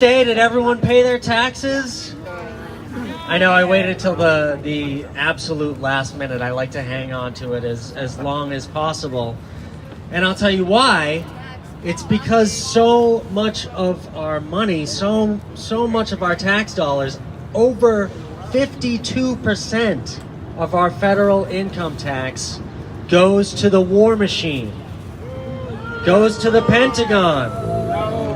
Day, did everyone pay their taxes? I know I waited till the absolute last minute. I like to hang on to it as long as possible. And I'll tell you why. It's because so much of our money, so much of our tax dollars, over 52% of our federal income tax goes to the war machine, goes to the Pentagon.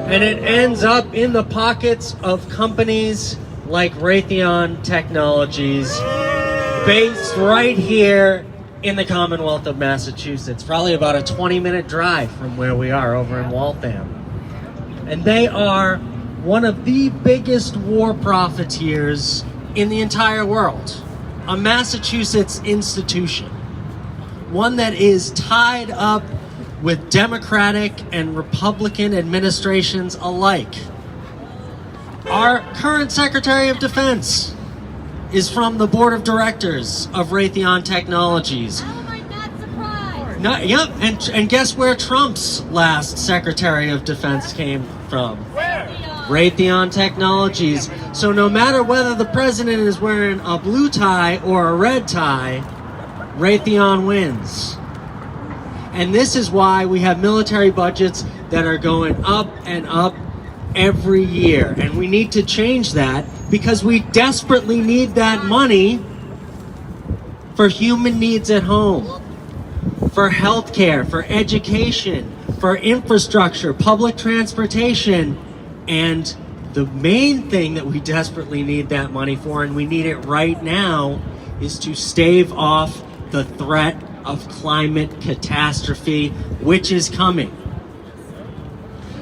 And it ends up in the pockets of companies like Raytheon Technologies, based right here in the Commonwealth of Massachusetts, probably about a 20-minute drive from where we are over in Waltham. And they are one of the biggest war profiteers in the entire world, a Massachusetts institution, one that is tied up with Democratic and Republican administrations alike. Our current Secretary of Defense is from the board of directors of Raytheon Technologies. How am I not surprised? Yep, and guess where Trump's last Secretary of Defense came from? Where? Raytheon Technologies. So no matter whether the president is wearing a blue tie or a red tie, Raytheon wins. And this is why we have military budgets that are going up and up every year. And we need to change that because we desperately need that money for human needs at home, for healthcare, for education, for infrastructure, public transportation. And the main thing that we desperately need that money for, and we need it right now, is to stave off the threat of climate catastrophe, which is coming.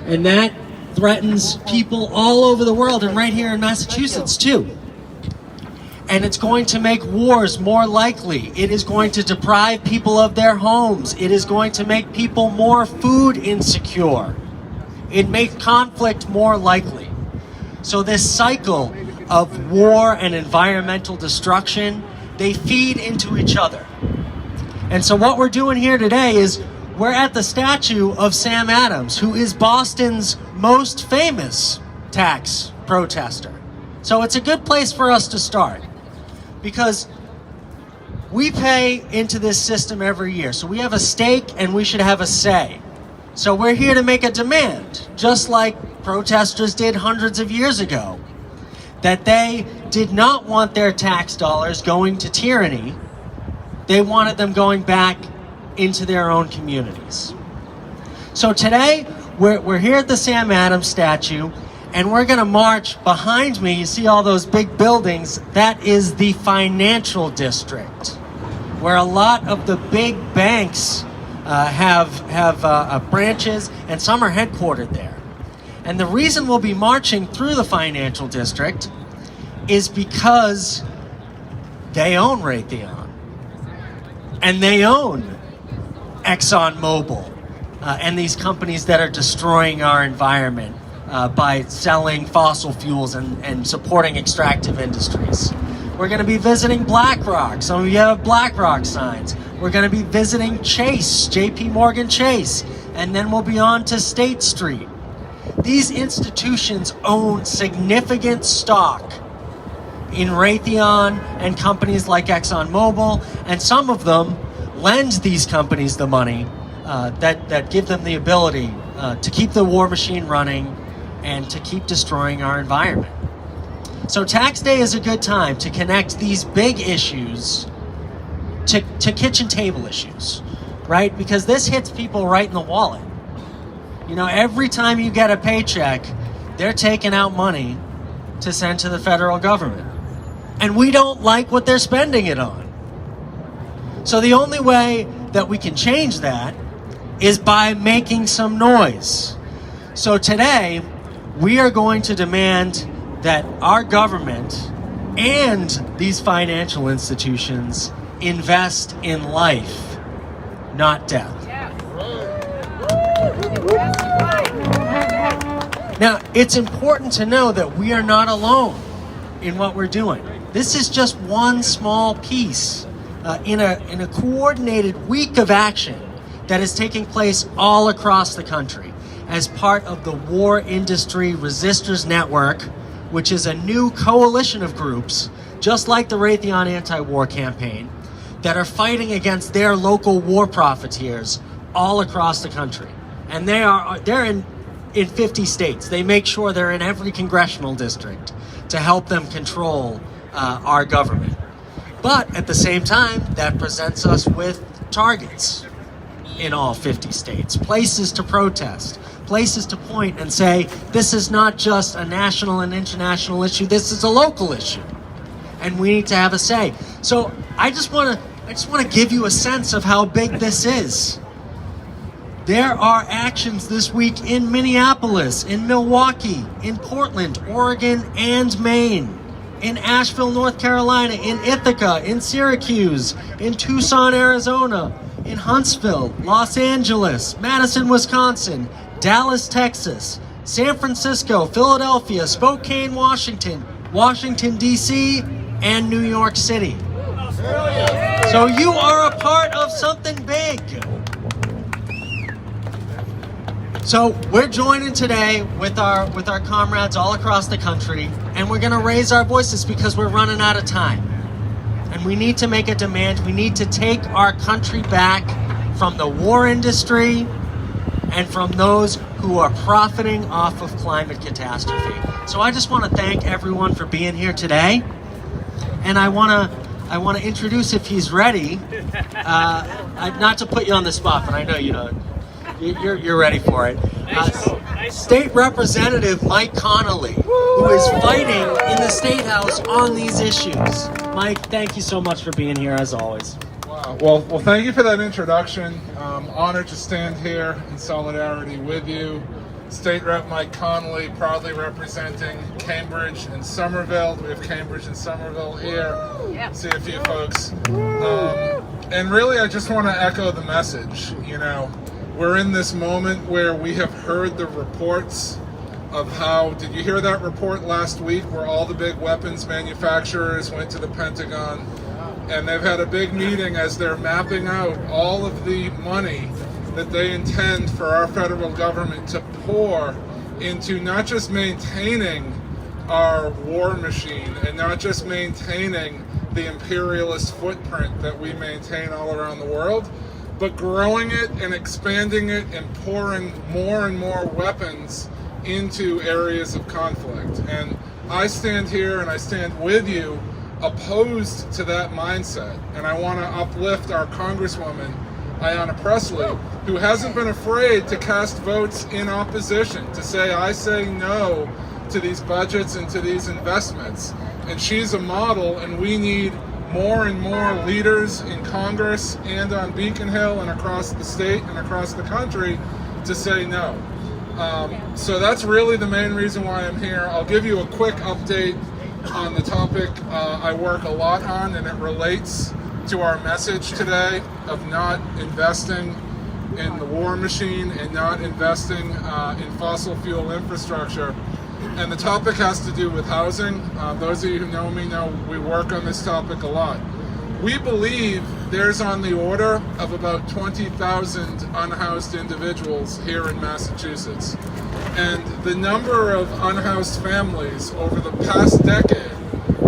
And that threatens people all over the world, and right here in Massachusetts too. And it's going to make wars more likely. It is going to deprive people of their homes. It is going to make people more food insecure. It makes conflict more likely. So this cycle of war and environmental destruction, they feed into each other. And so what we're doing here today is we're at the statue of Sam Adams, who is Boston's most famous tax protester. So it's a good place for us to start because we pay into this system every year. So we have a stake and we should have a say. So we're here to make a demand, just like protesters did hundreds of years ago, that they did not want their tax dollars going to tyranny. They wanted them going back into their own communities. So today, we're here at the Sam Adams statue, and we're gonna march behind me. You see all those big buildings? That is the financial district, where a lot of the big banks have branches, and some are headquartered there. And the reason we'll be marching through the financial district is because they own Raytheon. And they own ExxonMobil and these companies that are destroying our environment by selling fossil fuels and supporting extractive industries. We're going to be visiting BlackRock. Some of you have BlackRock signs. We're going to be visiting Chase, JP Morgan Chase, and then we'll be on to State Street. These institutions own significant stock in Raytheon and companies like ExxonMobil, and some of them lend these companies the money that give them the ability to keep the war machine running and to keep destroying our environment. So tax day is a good time to connect these big issues to kitchen table issues, right? Because this hits people right in the wallet. You know, every time you get a paycheck, they're taking out money to send to the federal government. And we don't like what they're spending it on. So the only way that we can change that is by making some noise. So today, we are going to demand that our government and these financial institutions invest in life, not death. Now, it's important to know that we are not alone in what we're doing. This is just one small piece in a coordinated week of action that is taking place all across the country. as part of the War Industry Resistors Network, which is a new coalition of groups, just like the Raytheon anti-war campaign, that are fighting against their local war profiteers all across the country. And they're in 50 states. They make sure they're in every congressional district to help them control our government. But at the same time, that presents us with targets in all 50 states, places to protest, places to point and say, this is not just a national and international issue, this is a local issue. And we need to have a say. So I just want to give you a sense of how big this is. There are actions this week in Minneapolis, in Milwaukee, in Portland, Oregon, and Maine, in Asheville, North Carolina, in Ithaca, in Syracuse, in Tucson, Arizona, in Huntsville, Los Angeles, Madison, Wisconsin, Dallas, Texas, San Francisco, Philadelphia, Spokane, Washington, Washington, D.C., and New York City. So you are a part of something big. So we're joining today with our comrades all across the country, and we're going to raise our voices because we're running out of time. And we need to make a demand. We need to take our country back from the war industry and from those who are profiting off of climate catastrophe. So I just want to thank everyone for being here today. And I want to introduce, if he's ready, not to put you on the spot, but I know you know you're ready for it. State Representative Mike Connolly, who is fighting in the State House on these issues. Mike, thank you so much for being here, as always. Wow. Well, thank you for that introduction. Honored to stand here in solidarity with you. State Rep Mike Connolly, proudly representing Cambridge and Somerville. We have Cambridge and Somerville here. Yeah. See a few folks. And really, I just want to echo the message. You know, we're in this moment where we have heard the reports of how, did you hear that report last week where all the big weapons manufacturers went to the Pentagon and they've had a big meeting as they're mapping out all of the money that they intend for our federal government to pour into not just maintaining our war machine and not just maintaining the imperialist footprint that we maintain all around the world, but growing it and expanding it and pouring more and more weapons into areas of conflict. And I stand here and I stand with you opposed to that mindset. And I want to uplift our Congresswoman, Ayanna Pressley, who hasn't been afraid to cast votes in opposition, to say, I say no to these budgets and to these investments. And she's a model, and we need more and more leaders in Congress and on Beacon Hill and across the state and across the country to say no. So that's really the main reason why I'm here. I'll give you a quick update on the topic I work a lot on, and it relates to our message today of not investing in the war machine and not investing in fossil fuel infrastructure. And the topic has to do with housing. Those of you who know me know we work on this topic a lot. We believe there's on the order of about 20,000 unhoused individuals here in Massachusetts. And the number of unhoused families over the past decade,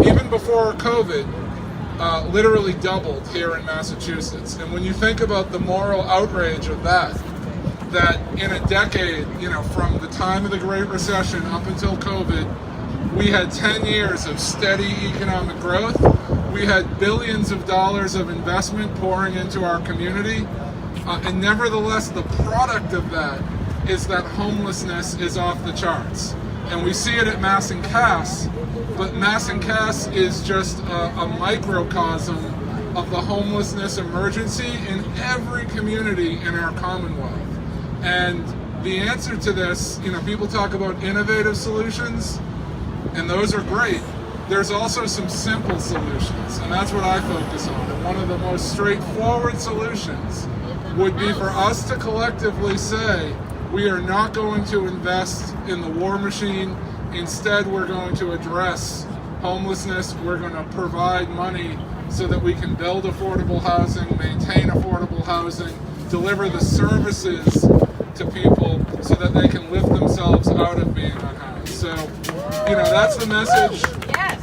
even before COVID, literally doubled here in Massachusetts. And when you think about the moral outrage of that in a decade, you know, from the time of the Great Recession up until COVID, we had 10 years of steady economic growth. We had billions of dollars of investment pouring into our community. And nevertheless, the product of that is that homelessness is off the charts. And we see it at Mass and Cass, but Mass and Cass is just a microcosm of the homelessness emergency in every community in our Commonwealth. And the answer to this, you know, people talk about innovative solutions, and those are great. There's also some simple solutions, and that's what I focus on. And one of the most straightforward solutions would be for us to collectively say, we are not going to invest in the war machine. Instead, we're going to address homelessness. We're going to provide money so that we can build affordable housing, maintain affordable housing, deliver the services to people so that they can lift themselves out of being unhoused. So, you know, that's the message.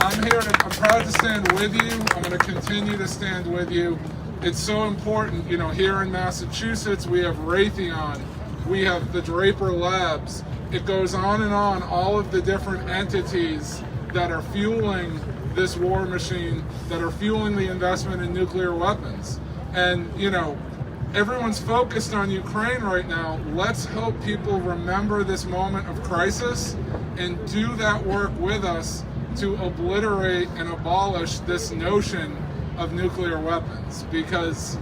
I'm here and I'm proud to stand with you. I'm going to continue to stand with you. It's so important, you know, here in Massachusetts, we have Raytheon, we have the Draper Labs. It goes on and on, all of the different entities that are fueling this war machine, that are fueling the investment in nuclear weapons. And, you know, everyone's focused on Ukraine right now. Let's hope people remember this moment of crisis and do that work with us to obliterate and abolish this notion of nuclear weapons. Because,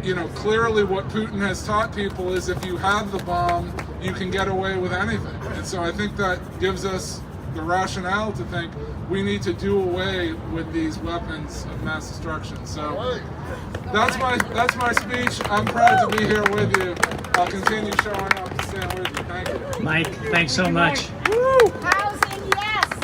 you know, clearly what Putin has taught people is if you have the bomb, you can get away with anything. And so I think that gives us the rationale to think we need to do away with these weapons of mass destruction. So that's my speech. I'm proud to be here with you. I'll continue showing up to stand with you. Thank you. Mike, thanks so much. Housing, yes.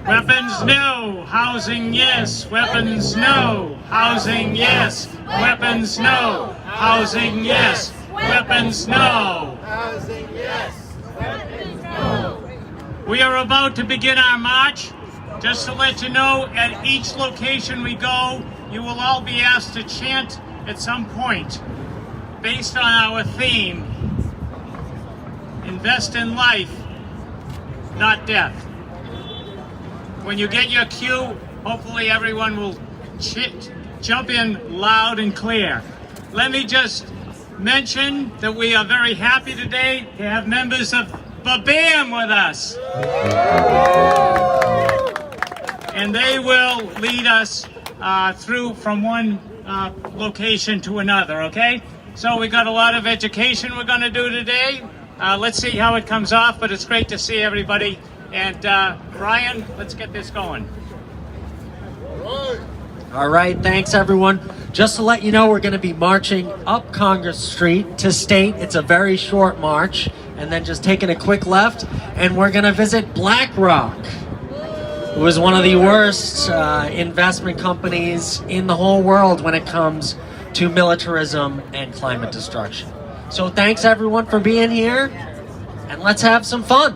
Weapons, no. Housing, yes. Weapons, no. Housing, yes. Weapons, no. Housing, yes. Weapons, no. Housing, yes. Weapons, no. Housing, yes. Weapons, no. We are about to begin our march. Just to let you know, at each location we go, you will all be asked to chant at some point based on our theme, invest in life, not death. When you get your cue, hopefully everyone will jump in loud and clear. Let me just mention that we are very happy today to have members of BABAM with us. And they will lead us through from one location to another, okay? So we got a lot of education we're going to do today. Let's see how it comes off, but it's great to see everybody. And Brian, let's get this going. All right, thanks everyone. Just to let you know, we're going to be marching up Congress Street to State. It's a very short march, and then just taking a quick left, and we're going to visit BlackRock, who is one of the worst investment companies in the whole world when it comes to militarism and climate destruction. So thanks everyone for being here, and let's have some fun.